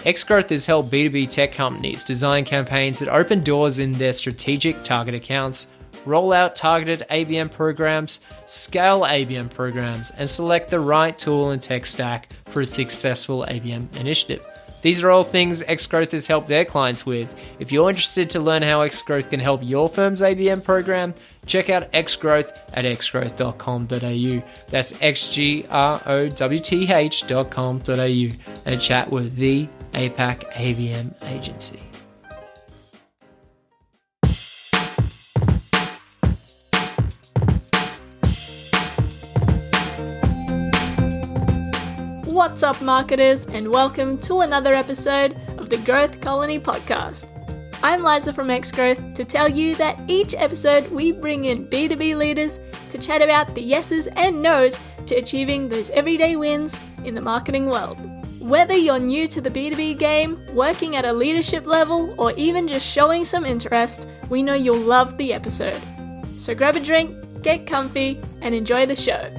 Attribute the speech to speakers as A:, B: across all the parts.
A: Xgrowth has helped B2B tech companies design campaigns that open doors in their strategic target accounts, roll out targeted ABM programs, scale ABM programs, and select the right tool and tech stack for a successful ABM initiative. These are all things Xgrowth has helped their clients with. If you're interested to learn how Xgrowth can help your firm's ABM program, check out Xgrowth at xgrowth.com.au. That's xgrowth.com.au and chat with the JAPAC ABM agency.
B: What's up, marketers, and welcome to another episode of the Growth Colony podcast. I'm Liza from Xgrowth to tell you that each episode we bring in B2B leaders to chat about the yeses and nos to achieving those everyday wins in the marketing world. Whether you're new to the B2B game, working at a leadership level, or even just showing some interest, we know you'll love the episode. So grab a drink, get comfy, and enjoy the show.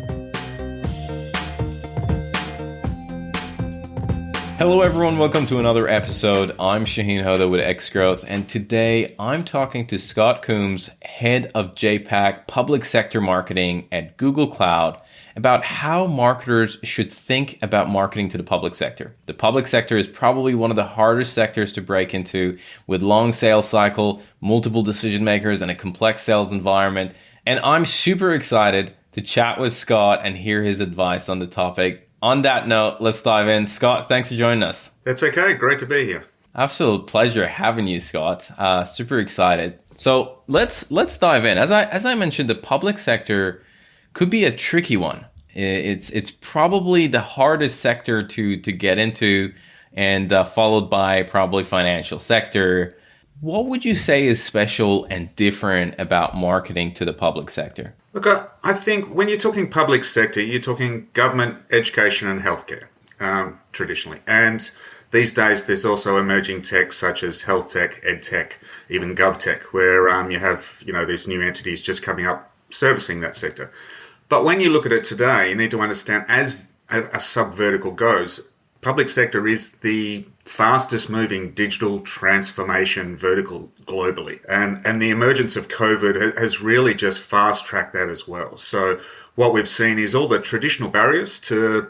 C: Hello everyone, welcome to another episode. I'm Shahin with Xgrowth, and today I'm talking to Scott Coombs, head of JAPAC Public Sector Marketing at Google Cloud, about how marketers should think about marketing to the public sector. The public sector is probably one of the hardest sectors to break into, with long sales cycle, multiple decision makers, and a complex sales environment. And I'm super excited to chat with Scott and hear his advice on the topic. On that note, let's dive in. Scott, thanks for joining us.
D: That's okay. Great to be here.
C: Absolute pleasure having you, Scott. Super excited. So let's dive in. As I mentioned, the public sector could be a tricky one. It's probably the hardest sector to get into, and followed by probably financial sector. What would you say is special and different about marketing to the public sector?
D: Look, I think when you're talking public sector, you're talking government, education, and healthcare, traditionally. And these days, there's also emerging tech such as health tech, ed tech, even gov tech, where you have these new entities just coming up servicing that sector. But when you look at it today, you need to understand, as a sub-vertical goes, public sector is the fastest moving digital transformation vertical globally. And the emergence of COVID has really just fast tracked that as well. So what we've seen is all the traditional barriers to,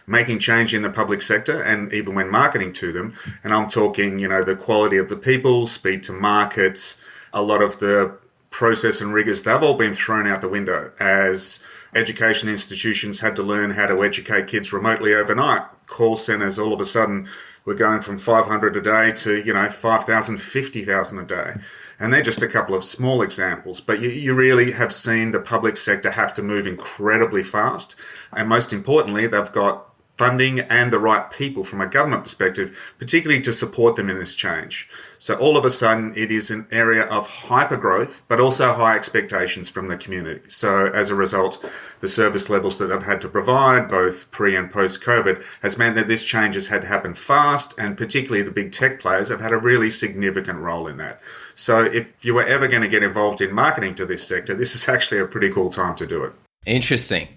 D: making change in the public sector, and even when marketing to them. And I'm talking, the quality of the people, speed to markets, a lot of the process and rigors, they've all been thrown out the window as education institutions had to learn how to educate kids remotely overnight. Call centers all of a sudden were going from 500 a day to 5,000, 50,000 a day, and they're just a couple of small examples. But you really have seen the public sector have to move incredibly fast, and most importantly, they've got funding and the right people from a government perspective, particularly to support them in this change. So all of a sudden, it is an area of hyper growth, but also high expectations from the community. So as a result, the service levels that they've had to provide, both pre and post COVID, has meant that this change has had to happen fast, and particularly the big tech players have had a really significant role in that. So if you were ever going to get involved in marketing to this sector, this is actually a pretty cool time to do it.
C: Interesting.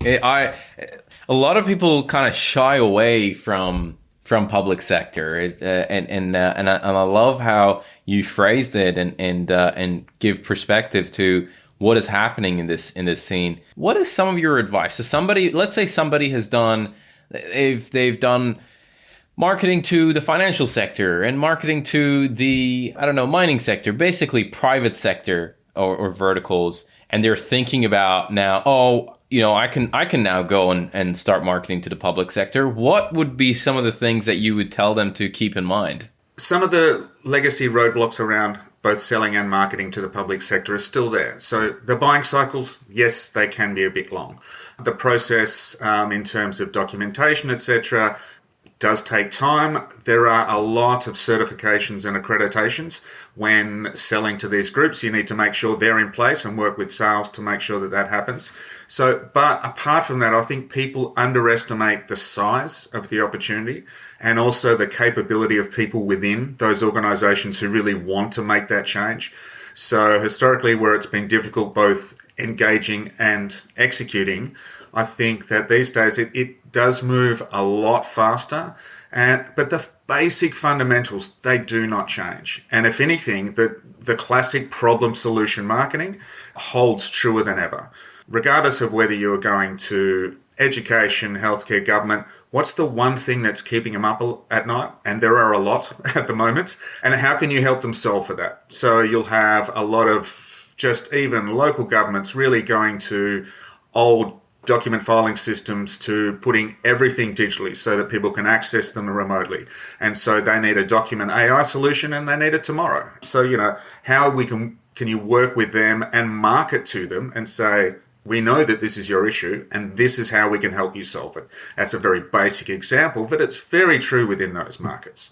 C: A lot of people kind of shy away from public sector, and I love how you phrased it and give perspective to what is happening in this scene. What is some of your advice? So let's say somebody has done, they've done marketing to the financial sector and marketing to the mining sector, basically private sector or verticals, and they're thinking about now, I can now go and start marketing to the public sector. What would be some of the things that you would tell them to keep in mind?
D: Some of the legacy roadblocks around both selling and marketing to the public sector are still there. So the buying cycles, yes, they can be a bit long. The process in terms of documentation, etc., does take time. There are a lot of certifications and accreditations when selling to these groups. You need to make sure they're in place and work with sales to make sure that happens. But apart from that, I think people underestimate the size of the opportunity and also the capability of people within those organizations who really want to make that change. So historically, where it's been difficult both engaging and executing, I think that these days it does move a lot faster. But the basic fundamentals, they do not change. And if anything, the classic problem solution marketing holds truer than ever. Regardless of whether you're going to education, healthcare, government, what's the one thing that's keeping them up at night? And there are a lot at the moment. And how can you help them solve for that? So you'll have a lot of just even local governments really going to old document filing systems to putting everything digitally so that people can access them remotely. And so they need a document AI solution and they need it tomorrow. So, how can you work with them and market to them and say, we know that this is your issue and this is how we can help you solve it. That's a very basic example, but it's very true within those markets.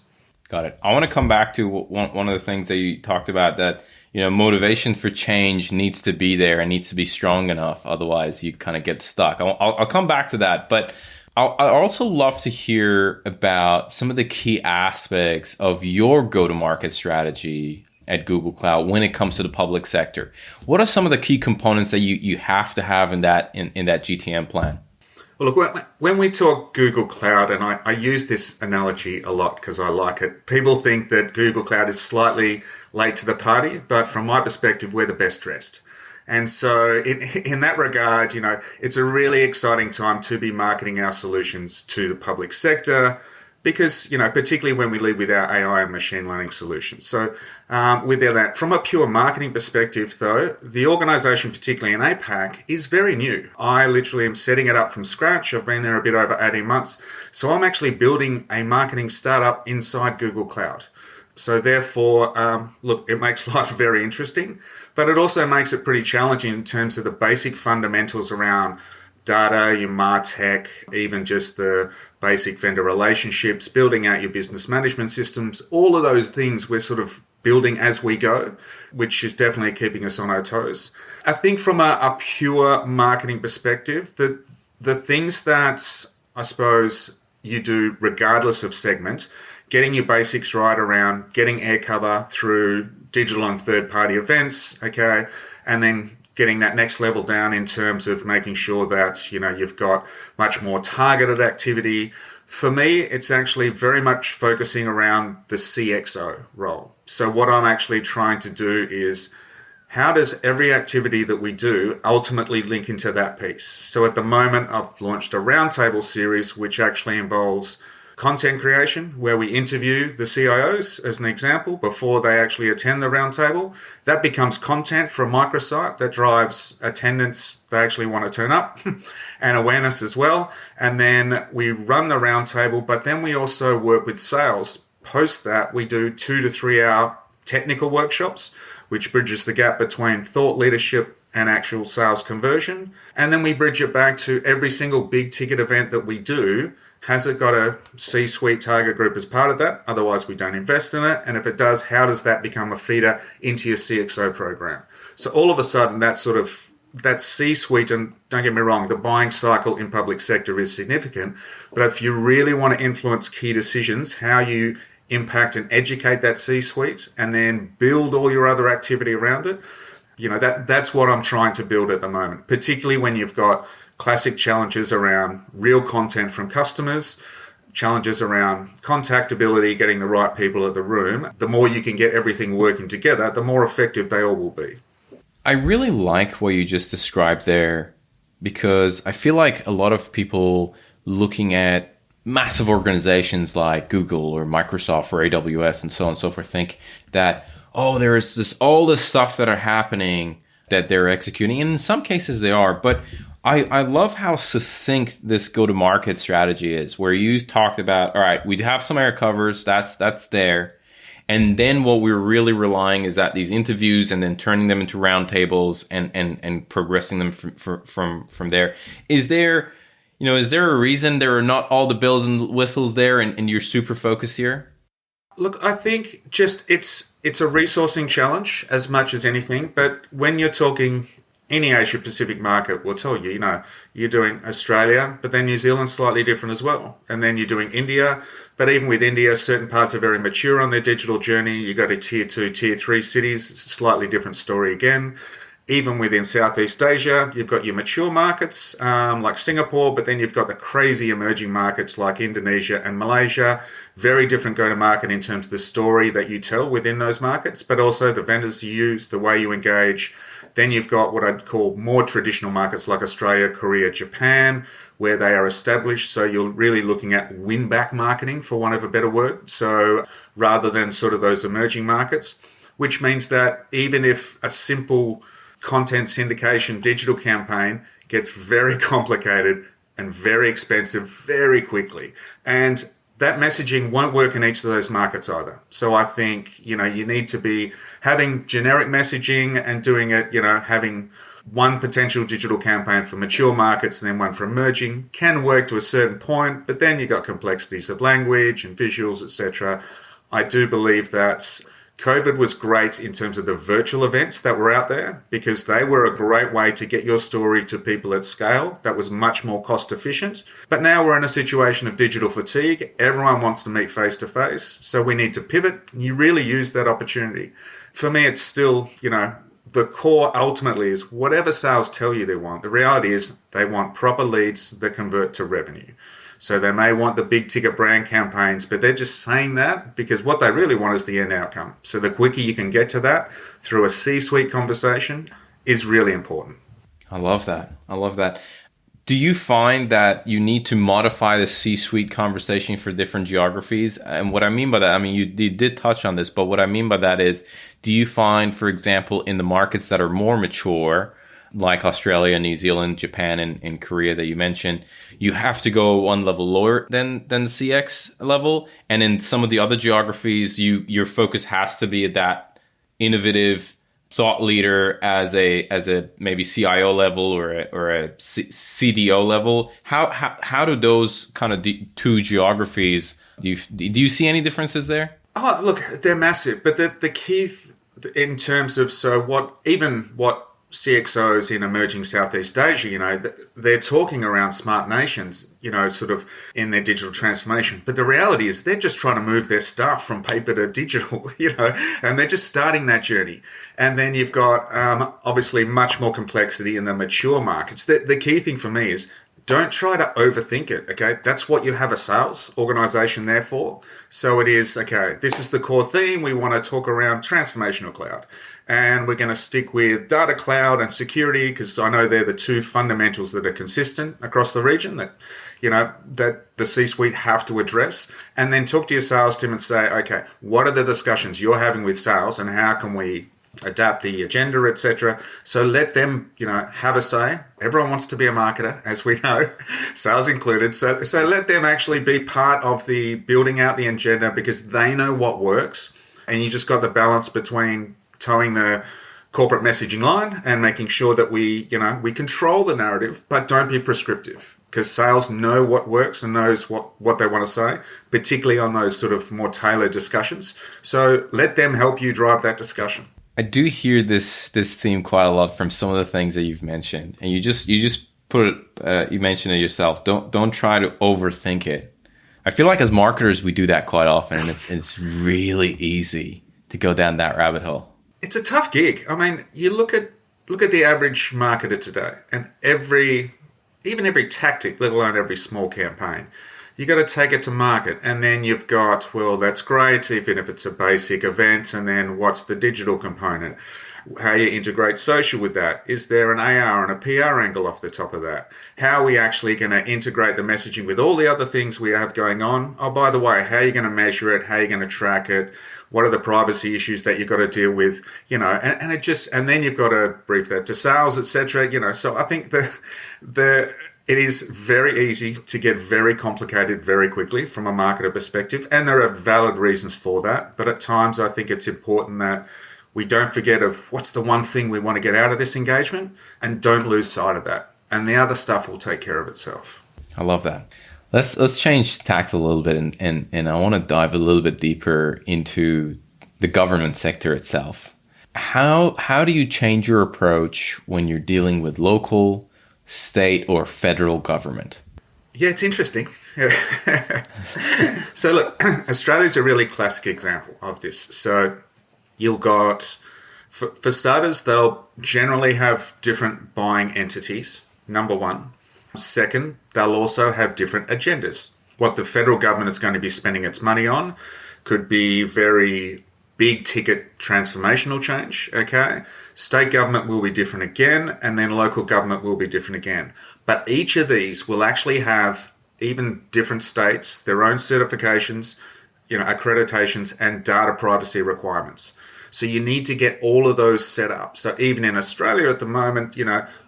C: Got it. I want to come back to one of the things that you talked about, that motivation for change needs to be there and needs to be strong enough. Otherwise, you kind of get stuck. I'll come back to that. But I'll also love to hear about some of the key aspects of your go-to-market strategy at Google Cloud when it comes to the public sector. What are some of the key components that you have to have in that GTM plan?
D: Well, look, when we talk Google Cloud, and I use this analogy a lot because I like it, people think that Google Cloud is slightly late to the party, but from my perspective, we're the best dressed. And so in that regard, it's a really exciting time to be marketing our solutions to the public sector because, particularly when we lead with our AI and machine learning solutions. So with that, from a pure marketing perspective, though, the organization, particularly in APAC, is very new. I literally am setting it up from scratch. I've been there a bit over 18 months. So I'm actually building a marketing startup inside Google Cloud. So therefore, look, it makes life very interesting, but it also makes it pretty challenging in terms of the basic fundamentals around data, your MarTech, even just the basic vendor relationships, building out your business management systems, all of those things we're sort of building as we go, which is definitely keeping us on our toes. I think from a pure marketing perspective, the things that I suppose you do regardless of segment, getting your basics right around getting air cover through digital and third-party events, okay, and then getting that next level down in terms of making sure that, you've got much more targeted activity. For me, it's actually very much focusing around the CXO role. So what I'm actually trying to do is, how does every activity that we do ultimately link into that piece? So at the moment, I've launched a roundtable series, which actually involves content creation, where we interview the CIOs, as an example, before they actually attend the roundtable. That becomes content for a microsite that drives attendance. They actually want to turn up and awareness as well. And then we run the roundtable, but then we also work with sales. Post that, we do 2 to 3 hour technical workshops, which bridges the gap between thought leadership and actual sales conversion. And then we bridge it back to every single big ticket event that we do. Has it got a C-suite target group as part of that? Otherwise, we don't invest in it. And if it does, how does that become a feeder into your CXO program? So all of a sudden, that C-suite, and don't get me wrong, the buying cycle in public sector is significant. But if you really want to influence key decisions, how you impact and educate that C-suite and then build all your other activity around it, that's what I'm trying to build at the moment, particularly when you've got classic challenges around real content from customers, challenges around contactability, getting the right people at the room. The more you can get everything working together, the more effective they all will be.
C: I really like what you just described there, because I feel like a lot of people looking at massive organizations like Google or Microsoft or AWS and so on and so forth think that, there is all this stuff that are happening that they're executing. And in some cases they are, but I love how succinct this go-to-market strategy is, where you talked about, all right, we have some air covers, that's there. And then what we're really relying is that these interviews and then turning them into roundtables and progressing them from there. Is there a reason there are not all the bells and whistles there and you're super focused here?
D: Look, I think just it's a resourcing challenge as much as anything. But when you're talking any Asia Pacific market will tell you, you're doing Australia, but then New Zealand's slightly different as well. And then you're doing India. But even with India, certain parts are very mature on their digital journey. You go to tier 2, tier 3 cities, slightly different story again. even within Southeast Asia, you've got your mature markets like Singapore, but then you've got the crazy emerging markets like Indonesia and Malaysia. Very different go-to-market in terms of the story that you tell within those markets, but also the vendors you use, the way you engage. Then you've got what I'd call more traditional markets like Australia, Korea, Japan, where they are established. So you're really looking at win-back marketing, for want of a better word. So rather than sort of those emerging markets, which means that even if a simple content syndication digital campaign gets very complicated and very expensive very quickly. And that messaging won't work in each of those markets either. So I think, you need to be having generic messaging and doing it, having one potential digital campaign for mature markets and then one for emerging can work to a certain point, but then you've got complexities of language and visuals, etc. I do believe that COVID was great in terms of the virtual events that were out there because they were a great way to get your story to people at scale. That was much more cost efficient. But now we're in a situation of digital fatigue. Everyone wants to meet face to face. So we need to pivot. You really use that opportunity. For me, it's still, the core ultimately is whatever sales tell you they want. The reality is they want proper leads that convert to revenue. So they may want the big ticket brand campaigns, but they're just saying that because what they really want is the end outcome. So the quicker you can get to that through a C-suite conversation is really important.
C: I love that. Do you find that you need to modify the C-suite conversation for different geographies? And what I mean by that, you did touch on this, but what I mean by that is, do you find, for example, in the markets that are more mature, like Australia, New Zealand, Japan, and Korea that you mentioned, you have to go one level lower than the CX level? And in some of the other geographies, your focus has to be at that innovative thought leader as a maybe CIO level or a CDO level. How do those kind of two geographies, do you see any differences there?
D: Oh, look, they're massive. But the key in terms of what CXOs in emerging Southeast Asia, they're talking around smart nations, sort of in their digital transformation. But the reality is they're just trying to move their stuff from paper to digital, and they're just starting that journey. And then you've got obviously much more complexity in the mature markets. The key thing for me is don't try to overthink it, okay? That's what you have a sales organization there for. So it is, okay, this is the core theme. We want to talk around transformational cloud. And we're going to stick with data cloud and security because I know they're the two fundamentals that are consistent across the region that, that the C-suite have to address. And then talk to your sales team and say, okay, what are the discussions you're having with sales and how can we adapt the agenda, etc. So let them, have a say. Everyone wants to be a marketer, as we know, sales included. So let them actually be part of the building out the agenda because they know what works. And you just got the balance between towing the corporate messaging line and making sure that we control the narrative, but don't be prescriptive because sales know what works and knows what they want to say, particularly on those sort of more tailored discussions. So let them help you drive that discussion.
C: I do hear this theme quite a lot from some of the things that you've mentioned, and you just put it. You mentioned it yourself. Don't try to overthink it. I feel like as marketers we do that quite often, and it's really easy to go down that rabbit hole.
D: It's a tough gig. You look at the average marketer today, and every tactic, let alone every small campaign, you got to take it to market. And then you've got, well, that's great, even if it's a basic event. And then what's the digital component? How you integrate social with that? Is there an AR and a PR angle off the top of that? How are we actually going to integrate the messaging with all the other things we have going on? Oh, by the way, how are you going to measure it? How are you going to track it? What are the privacy issues that you've got to deal with? And then you've got to brief that to sales, etc. So I think it is very easy to get very complicated very quickly from a marketer perspective, and there are valid reasons for that. But at times, I think it's important that we don't forget of what's the one thing we want to get out of this engagement, and don't lose sight of that. And the other stuff will take care of itself.
C: I love that. Let's change tact a little bit, and I want to dive a little bit deeper into the government sector itself. How do you change your approach when you're dealing with local, state, or federal government?
D: Yeah, it's interesting. So look, Australia's a really classic example of this. So you've got For starters, they'll generally have different buying entities, number one. Second, they'll also have different agendas. What the federal government is going to be spending its money on could be very big ticket transformational change, okay? State government will be different again, and then local government will be different again. But each of these will actually have, even different states, their own certifications, accreditations and data privacy requirements. So you need to get all of those set up. So even in Australia at the moment,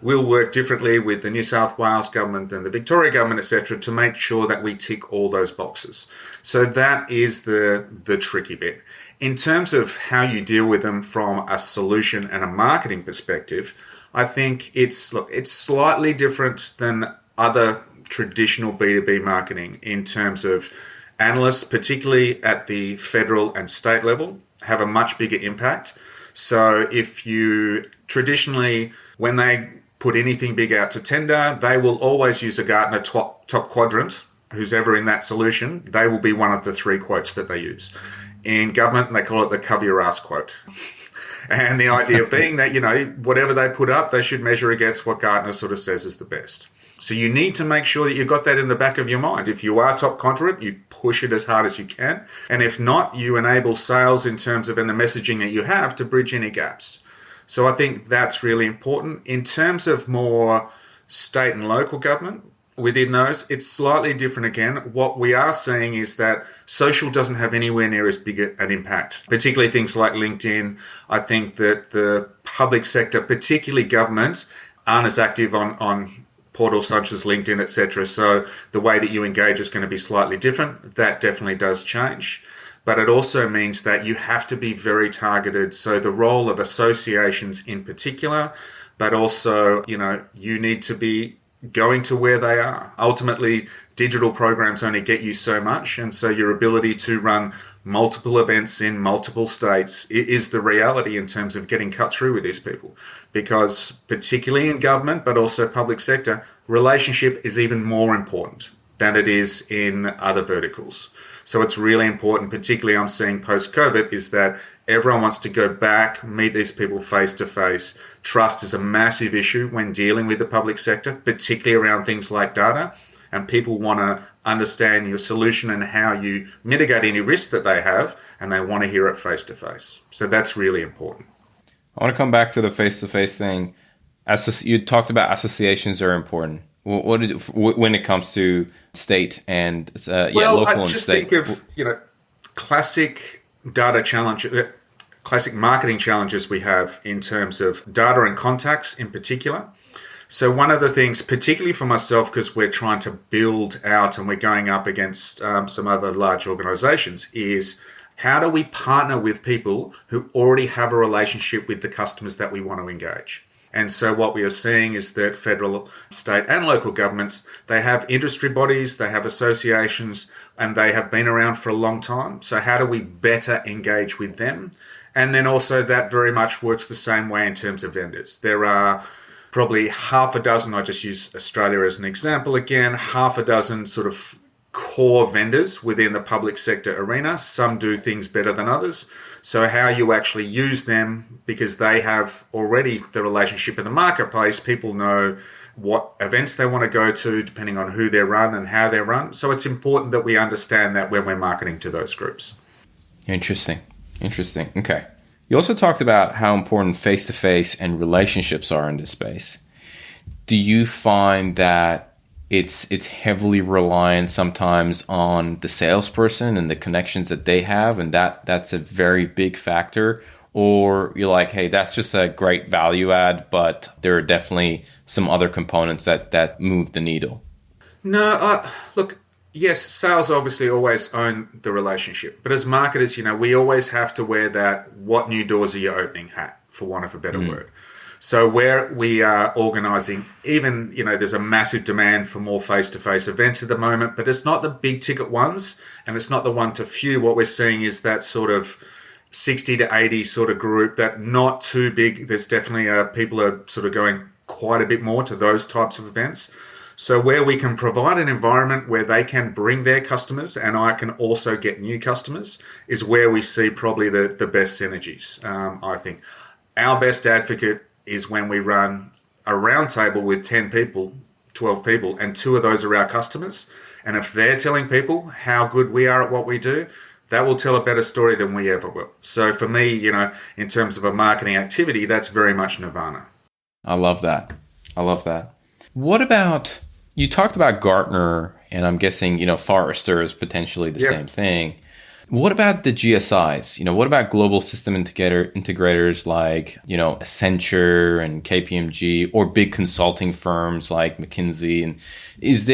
D: we'll work differently with the New South Wales government and the Victoria government, etc., to make sure that we tick all those boxes. So that is the tricky bit. In terms of how you deal with them from a solution and a marketing perspective, I think it's slightly different than other traditional B2B marketing in terms of analysts, particularly at the federal and state level, have a much bigger impact. So if you traditionally, when they put anything big out to tender, they will always use a Gartner top quadrant. Who's ever in that solution, they will be one of the 3 quotes that they use. In government, they call it the cover your ass quote. And the idea being that, whatever they put up, they should measure against what Gartner sort of says is the best. So you need to make sure that you've got that in the back of your mind. If you are top quadrant, you push it as hard as you can. And if not, you enable sales in terms of, and the messaging that you have, to bridge any gaps. So I think that's really important. In terms of more state and local government, within those, it's slightly different again. What we are seeing is that social doesn't have anywhere near as big an impact, particularly things like LinkedIn. I think that the public sector, particularly government, aren't as active on portals such as LinkedIn, etc. So the way that you engage is going to be slightly different. That definitely does change. But it also means that you have to be very targeted. So the role of associations in particular, but also, you need to be going to where they are. Ultimately, digital programs only get you so much, and so your ability to run multiple events in multiple states is the reality in terms of getting cut through with these people. Because particularly in government, but also public sector, relationship is even more important than it is in other verticals. So it's really important, particularly I'm seeing post-COVID, is that everyone wants to go back, meet these people face to face. Trust is a massive issue when dealing with the public sector, particularly around things like data. And people want to understand your solution and how you mitigate any risks that they have, and they want to hear it face to face. So that's really important.
C: I want to come back to the face to face thing. You talked about associations are important. When it comes to state and local and state?
D: Think of classic data challenges, classic marketing challenges we have in terms of data and contacts in particular. So one of the things, particularly for myself, because we're trying to build out and we're going up against some other large organizations, is how do we partner with people who already have a relationship with the customers that we want to engage? And so what we are seeing is that federal, state and local governments, they have industry bodies, they have associations, and they have been around for a long time. So how do we better engage with them? And then also that very much works the same way in terms of vendors. There are probably half a dozen, I just use Australia as an example again, half a dozen sort of core vendors within the public sector arena. Some do things better than others. So how you actually use them, because they have already the relationship in the marketplace, people know what events they want to go to depending on who they're run and how they're run. So it's important that we understand that when we're marketing to those groups. Interesting.
C: Okay. You also talked about how important face-to-face and relationships are in this space. Do you find that it's heavily reliant sometimes on the salesperson and the connections that they have, and that's a very big factor? Or you're like, hey, that's just a great value add, but there are definitely some other components that move the needle?
D: No, look, yes, sales obviously always own the relationship. But as marketers, we always have to wear that what new doors are you opening hat, for want of a better word. So where we are organising, even, there's a massive demand for more face-to-face events at the moment, but it's not the big ticket ones, and it's not the one to few. What we're seeing is that sort of 60 to 80 sort of group, that not too big. There's definitely people are sort of going quite a bit more to those types of events. So where we can provide an environment where they can bring their customers and I can also get new customers is where we see probably the best synergies, I think. our best advocate is when we run a roundtable with 10 people, 12 people, and 2 of those are our customers. And if they're telling people how good we are at what we do, that will tell a better story than we ever will. So for me, in terms of a marketing activity, that's very much nirvana.
C: I love that. What about, you talked about Gartner, and I'm guessing, Forrester is potentially the same thing. What about the GSIs? What about global system integrators like, Accenture and KPMG, or big consulting firms like McKinsey? And is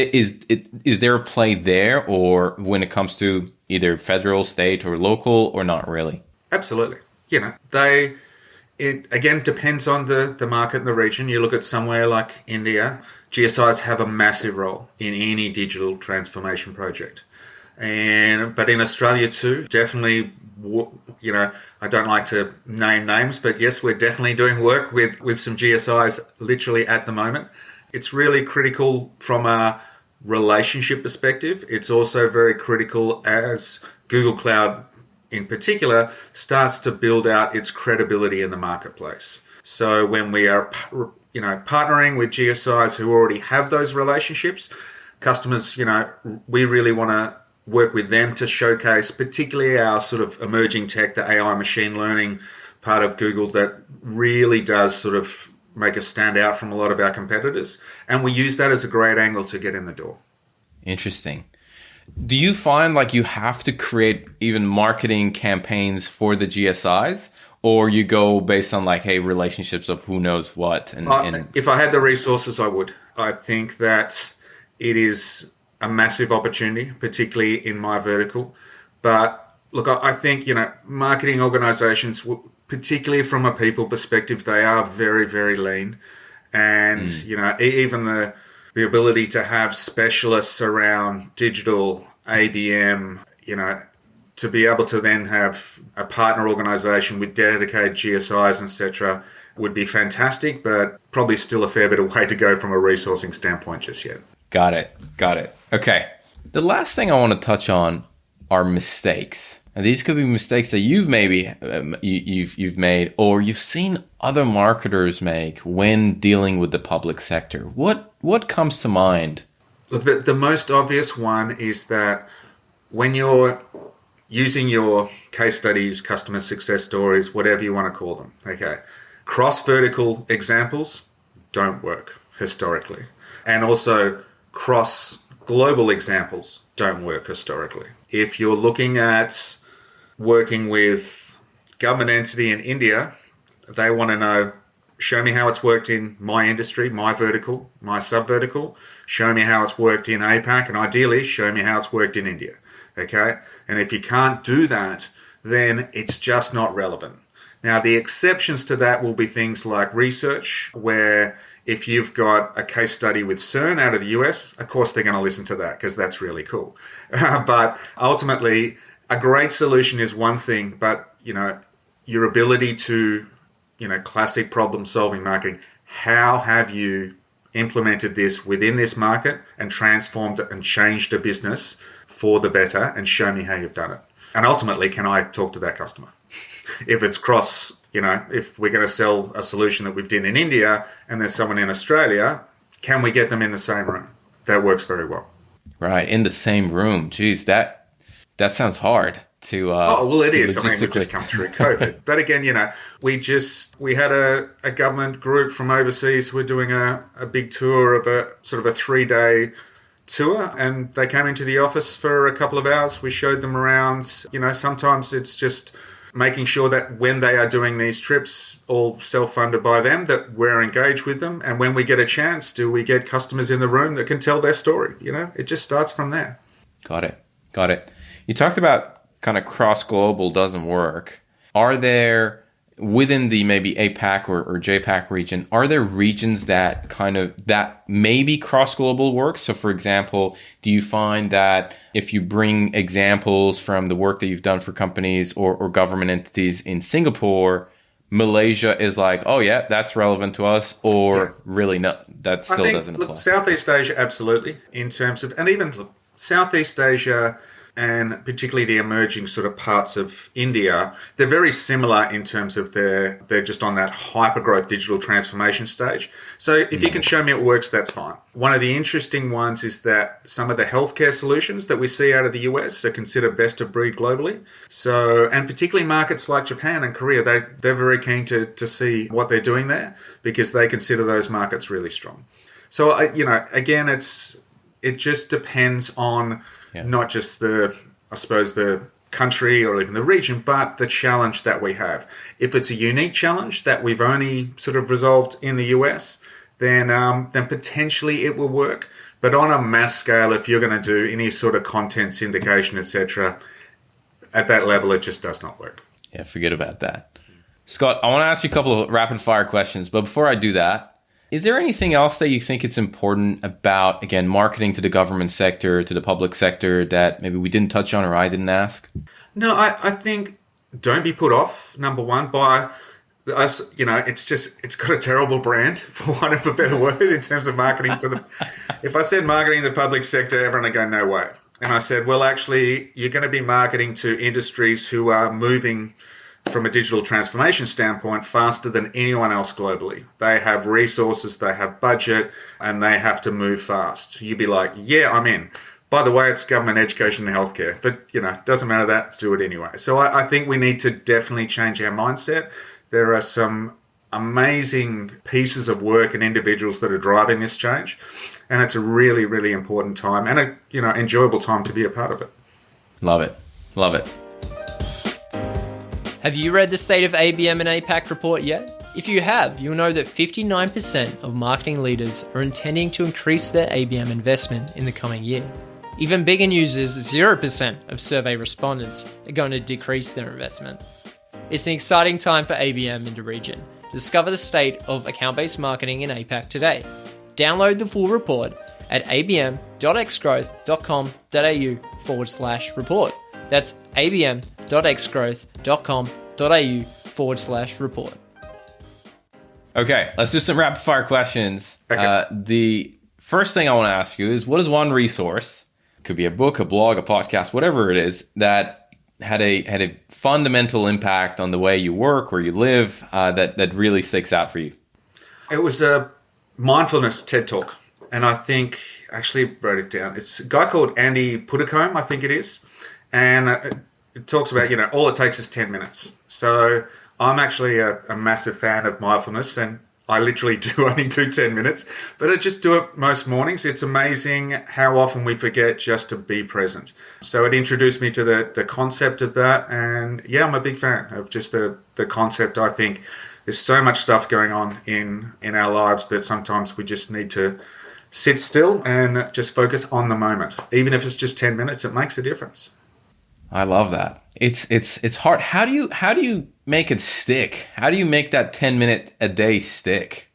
C: there a play there, or when it comes to either federal, state, or local, or not really?
D: Absolutely. It again depends on the market and the region. You look at somewhere like India, GSIs have a massive role in any digital transformation project. But in Australia too, definitely, I don't like to name names, but yes, we're definitely doing work with some GSIs literally at the moment. It's really critical from a relationship perspective. It's also very critical as Google Cloud in particular starts to build out its credibility in the marketplace. So when we are, partnering with GSIs who already have those relationships, customers, we really want to work with them to showcase particularly our sort of emerging tech, the AI machine learning part of Google that really does sort of make us stand out from a lot of our competitors. And we use that as a great angle to get in the door.
C: Interesting. Do you find like you have to create even marketing campaigns for the GSIs, or you go based on like, hey, relationships of who knows what? And
D: if I had the resources, I would. I think that it is a massive opportunity, particularly in my vertical. But look, I think, marketing organizations, particularly from a people perspective, they are very, very lean. And, even the ability to have specialists around digital, ABM, to be able to then have a partner organization with dedicated GSIs, etc., would be fantastic, but probably still a fair bit of way to go from a resourcing standpoint just yet.
C: Got it. Okay. The last thing I want to touch on are mistakes. And these could be mistakes that you've maybe you've made, or you've seen other marketers make when dealing with the public sector. What comes to mind?
D: Look, the most obvious one is that when you're using your case studies, customer success stories, whatever you want to call them, okay, cross-vertical examples don't work historically. And also cross-global examples don't work historically. If you're looking at working with government entity in India, they want to know, show me how it's worked in my industry, my vertical, my sub-vertical. Show me how it's worked in APAC, and ideally, show me how it's worked in India. Okay? And if you can't do that, then it's just not relevant. Now, the exceptions to that will be things like research, where if you've got a case study with CERN out of the US, of course they're going to listen to that because that's really cool. But ultimately, a great solution is one thing, but your ability to, classic problem-solving marketing, how have you implemented this within this market and transformed it and changed a business for the better, and show me how you've done it. And ultimately, can I talk to that customer? If it's cross, if we're going to sell a solution that we've done in India and there's someone in Australia, can we get them in the same room? That works very well.
C: Right, in the same room. Geez, that sounds hard to
D: it is. I mean, we've just come through COVID. But again, we had a government group from overseas who were doing a big tour of a sort of a 3-day tour, and they came into the office for a couple of hours. We showed them around. Sometimes it's just making sure that when they are doing these trips, all self-funded by them, that we're engaged with them. And when we get a chance, do we get customers in the room that can tell their story? It just starts from there.
C: Got it. You talked about kind of cross-global doesn't work. Are there, within the maybe APAC or JAPAC region, are there regions that maybe cross-global works? So for example, do you find that if you bring examples from the work that you've done for companies or government entities in Singapore, Malaysia is like, oh yeah, that's relevant to us, or really not, that still doesn't apply?
D: Southeast Asia, absolutely, in terms of, and even Southeast Asia, and particularly the emerging sort of parts of India, they're very similar in terms of they're just on that hyper-growth digital transformation stage. So if you can show me it works, that's fine. One of the interesting ones is that some of the healthcare solutions that we see out of the US are considered best of breed globally. So, and particularly markets like Japan and Korea, they're very keen to see what they're doing there because they consider those markets really strong. So, again, it just depends on not just the country or even the region, but the challenge that we have. If it's a unique challenge that we've only sort of resolved in the US, then potentially it will work. But on a mass scale, if you're going to do any sort of content syndication, etc., at that level, it just does not work.
C: Yeah, forget about that. Scott, I want to ask you a couple of rapid fire questions, but before I do that, is there anything else that you think it's important about, again, marketing to the government sector, to the public sector, that maybe we didn't touch on or I didn't ask?
D: No, I think don't be put off, number one, by us. It's got a terrible brand, for want of a better word, in terms of marketing to the... If I said marketing to the public sector, everyone would go, no way. And I said, well, actually, you're going to be marketing to industries who are moving from a digital transformation standpoint faster than anyone else globally. They have resources, they have budget, and they have to move fast. You'd be like, yeah, I'm in. By the way, it's government, education, and healthcare. But, it doesn't matter that, do it anyway. So I think we need to definitely change our mindset. There are some amazing pieces of work and individuals that are driving this change. And it's a really, really important time and a enjoyable time to be a part of it.
C: Love it. Love it.
A: Have you read the State of ABM and APAC report yet? If you have, you'll know that 59% of marketing leaders are intending to increase their ABM investment in the coming year. Even bigger news is 0% of survey respondents are going to decrease their investment. It's an exciting time for ABM in the region. Discover the state of account-based marketing in APAC today. Download the full report at abm.xgrowth.com.au/report. That's abm.xgrowth.com.au/report.
C: Okay, let's do some rapid fire questions.
D: Okay.
C: The first thing I want to ask you is, what is one resource, it could be a book, a blog, a podcast, whatever it is, that had a fundamental impact on the way you work or you live, that really sticks out for you?
D: It was a mindfulness TED Talk. And I think, actually wrote it down. It's a guy called Andy Puddicombe, I think it is. And it talks about, all it takes is 10 minutes. So I'm actually a massive fan of mindfulness, and I literally only do 10 minutes, but I just do it most mornings. It's amazing how often we forget just to be present. So it introduced me to the concept of that. And yeah, I'm a big fan of just the concept. I think there's so much stuff going on in our lives that sometimes we just need to sit still and just focus on the moment. Even if it's just 10 minutes, it makes a difference.
C: I love that. It's hard. How do you make it stick? How do you make that 10-minute a day stick?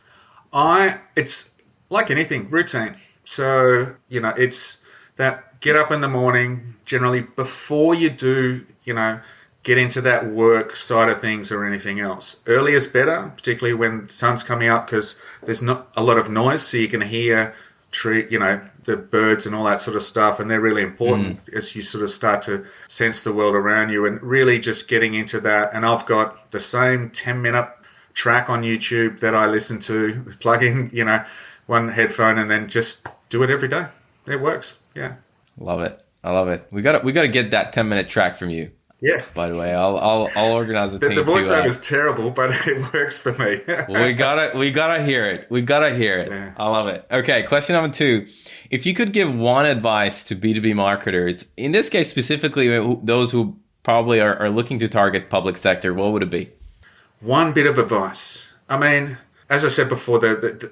D: It's like anything, routine. So, it's that get up in the morning, generally before you do, get into that work side of things or anything else. Early is better, particularly when the sun's coming up, because there's not a lot of noise, so you can hear the birds and all that sort of stuff, and they're really important as you sort of start to sense the world around you, and really just getting into that. And I've got the same 10-minute track on YouTube that I listen to, plug in, one headphone, and then just do it every day. It works. Yeah.
C: Love it. I love it. We got to get that 10-minute track from you.
D: Yeah.
C: By the way, I'll organize a team.
D: The voiceover is terrible, but it works for me.
C: we gotta hear it. We gotta hear it. Yeah. I love it. Okay, question number 2. If you could give one advice to B2B marketers, in this case specifically those who probably are looking to target public sector, what would it be?
D: One bit of advice. I mean, as I said before, the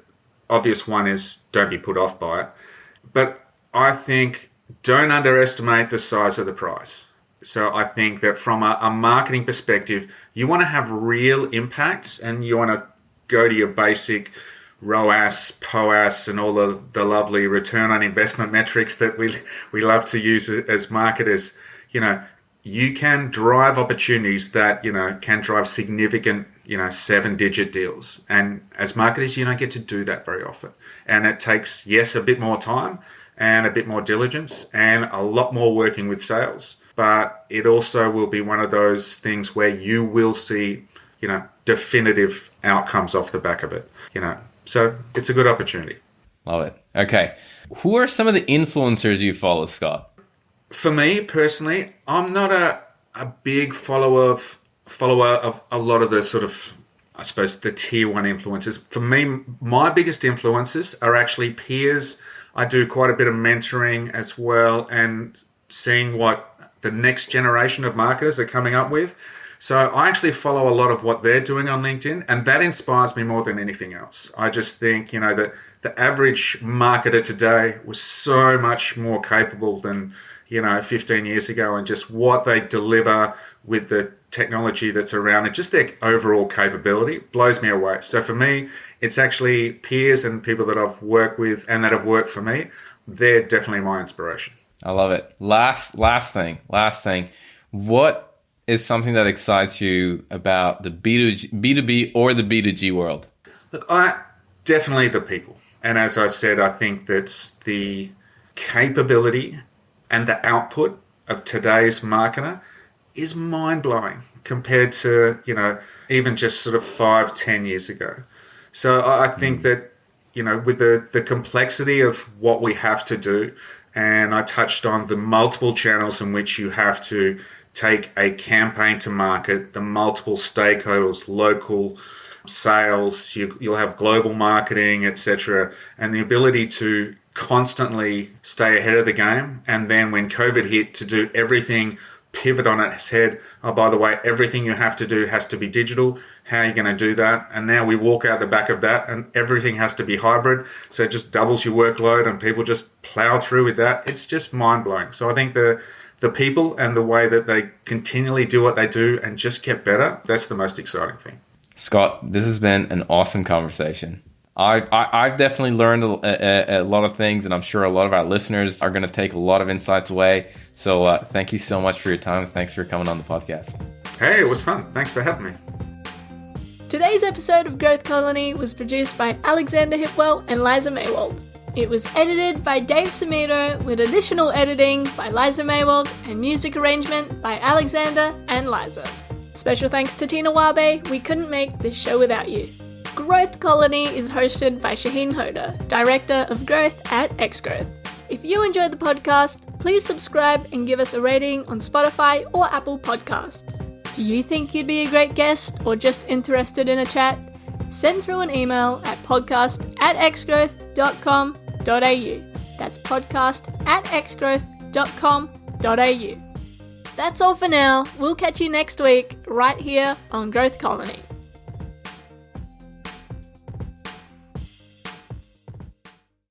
D: obvious one is don't be put off by it. But I think don't underestimate the size of the prize. So I think that from a marketing perspective, you want to have real impact, and you want to go to your basic ROAS, POAS, and all the lovely return on investment metrics that we love to use as marketers. You can drive opportunities that, can drive significant, 7-digit deals. And as marketers, you don't get to do that very often. And it takes, yes, a bit more time. and a bit more diligence and a lot more working with sales. But it also will be one of those things where you will see, definitive outcomes off the back of it, So it's a good opportunity.
C: Love it. Okay. Who are some of the influencers you follow, Scott?
D: For me personally, I'm not a big follower of a lot of the sort of, I suppose, the tier one influencers. For me, my biggest influencers are actually peers. I do quite a bit of mentoring as well and seeing what the next generation of marketers are coming up with. So I actually follow a lot of what they're doing on LinkedIn, and that inspires me more than anything else. I just think, that the average marketer today was so much more capable than, 15 years ago, and just what they deliver with the technology that's around and just their overall capability blows me away. So for me, it's actually peers and people that I've worked with and that have worked for me. They're definitely my inspiration.
C: I love it. Last thing. What is something that excites you about the B2B or the B2G world?
D: Look, definitely the people. And as I said, I think that's the capability and the output of today's marketer is mind-blowing compared to, even just sort of 5-10 years ago. So I think that, with the complexity of what we have to do, and I touched on the multiple channels in which you have to take a campaign to market, the multiple stakeholders, local sales, you'll have global marketing, etc., and the ability to constantly stay ahead of the game. And then when COVID hit, to do everything pivot on its head. Oh, by the way, everything you have to do has to be digital. How are you going to do that? And now we walk out the back of that and everything has to be hybrid. So it just doubles your workload and people just plow through with that. It's just mind-blowing. So I think the people and the way that they continually do what they do and just get better, that's the most exciting thing.
C: Scott, this has been an awesome conversation. I've definitely learned a lot of things, and I'm sure a lot of our listeners are going to take a lot of insights away. So thank you so much for your time. Thanks for coming on the podcast.
D: Hey, it was fun. Thanks for having me.
B: Today's episode of Growth Colony was produced by Alexander Hipwell and Liza Maywald. It was edited by Dave Samito with additional editing by Liza Maywald and music arrangement by Alexander and Liza. Special thanks to Tina Wabe. We couldn't make this show without you. Growth Colony is hosted by Shahin, Director of Growth at Xgrowth. If you enjoyed the podcast, please subscribe and give us a rating on Spotify or Apple Podcasts. Do you think you'd be a great guest or just interested in a chat? Send through an email at podcast@xgrowth.com.au. That's podcast@xgrowth.com.au. That's all for now. We'll catch you next week right here on Growth Colony.